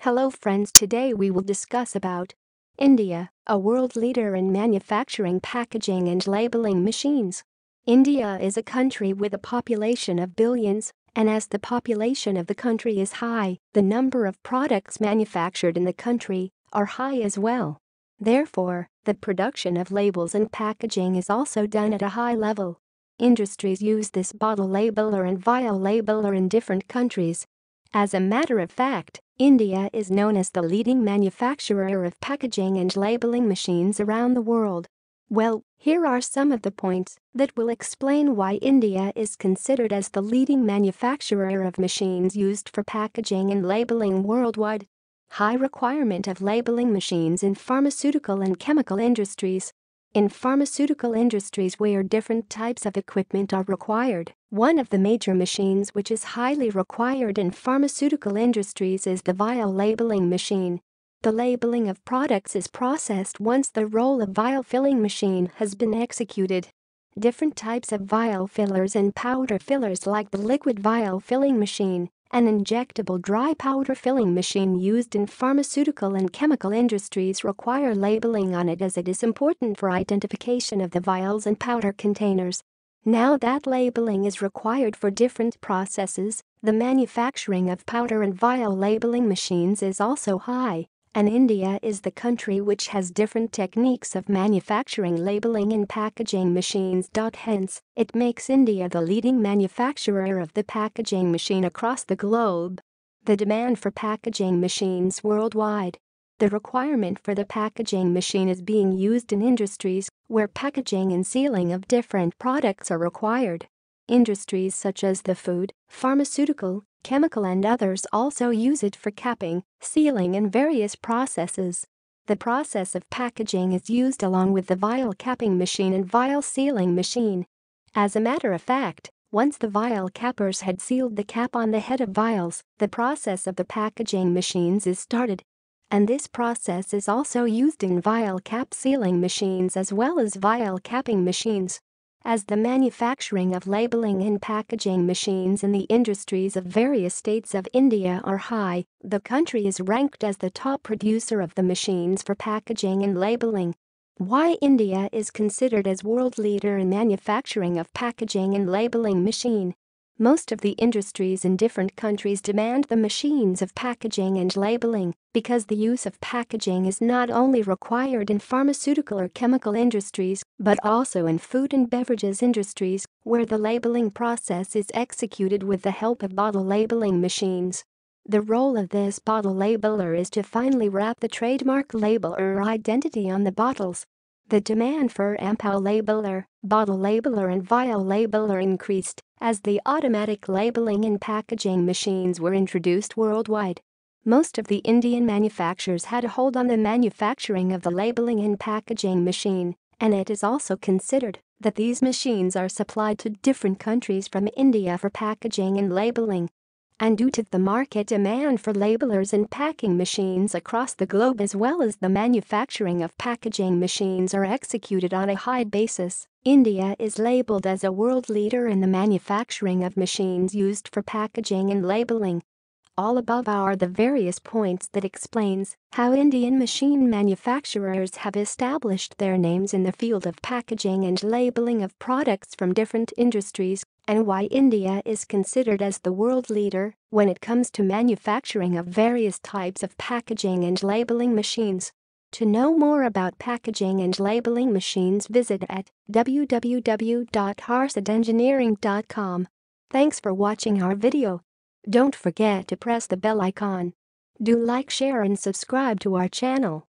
Hello friends, today we will discuss about India, a world leader in manufacturing packaging and labeling machines. India is a country with a population of billions, and as the population of the country is high, the number of products manufactured in the country are high as well. Therefore, the production of labels and packaging is also done at a high level. Industries use this bottle labeler and vial labeler in different countries. As a matter of fact, India is known as the leading manufacturer of packaging and labeling machines around the world. Well, here are some of the points that will explain why India is considered as the leading manufacturer of machines used for packaging and labeling worldwide. High requirement of labeling machines in pharmaceutical and chemical industries. In pharmaceutical industries where different types of equipment are required, one of the major machines which is highly required in pharmaceutical industries is the vial labeling machine. The labeling of products is processed once the roll of vial filling machine has been executed. Different types of vial fillers and powder fillers like the liquid vial filling machine, an injectable dry powder filling machine used in pharmaceutical and chemical industries require labeling on it as it is important for identification of the vials and powder containers. Now that labeling is required for different processes, the manufacturing of powder and vial labeling machines is also high, and India is the country which has different techniques of manufacturing labeling and packaging machines. Hence, it makes India the leading manufacturer of the packaging machine across the globe. The demand for packaging machines worldwide. The requirement for the packaging machine is being used in industries where packaging and sealing of different products are required. Industries such as the food, pharmaceutical, chemical and others also use it for capping, sealing and various processes. The process of packaging is used along with the vial capping machine and vial sealing machine. As a matter of fact, once the vial cappers had sealed the cap on the head of vials, the process of the packaging machines is started. And this process is also used in vial cap sealing machines as well as vial capping machines. As the manufacturing of labeling and packaging machines in the industries of various states of India are high, the country is ranked as the top producer of the machines for packaging and labeling. Why India is considered as world leader in manufacturing of packaging and labeling machine. Most of the industries in different countries demand the machines of packaging and labeling because the use of packaging is not only required in pharmaceutical or chemical industries but also in food and beverages industries where the labeling process is executed with the help of bottle labeling machines. The role of this bottle labeler is to finally wrap the trademark label or identity on the bottles. The demand for ampoule labeler, bottle labeler and vial labeler increased as the automatic labeling and packaging machines were introduced worldwide. Most of the Indian manufacturers had a hold on the manufacturing of the labeling and packaging machine, and it is also considered that these machines are supplied to different countries from India for packaging and labeling. And due to the market demand for labelers and packing machines across the globe as well as the manufacturing of packaging machines are executed on a high basis, India is labeled as a world leader in the manufacturing of machines used for packaging and labeling. All above are the various points that explains how Indian machine manufacturers have established their names in the field of packaging and labeling of products from different industries, and why India is considered as the world leader when it comes to manufacturing of various types of packaging and labeling machines. To know more about packaging and labeling machines, visit at www.harsadengineering.com. Thanks for watching our video. Don't forget to press the bell icon. Do like, share and subscribe to our channel.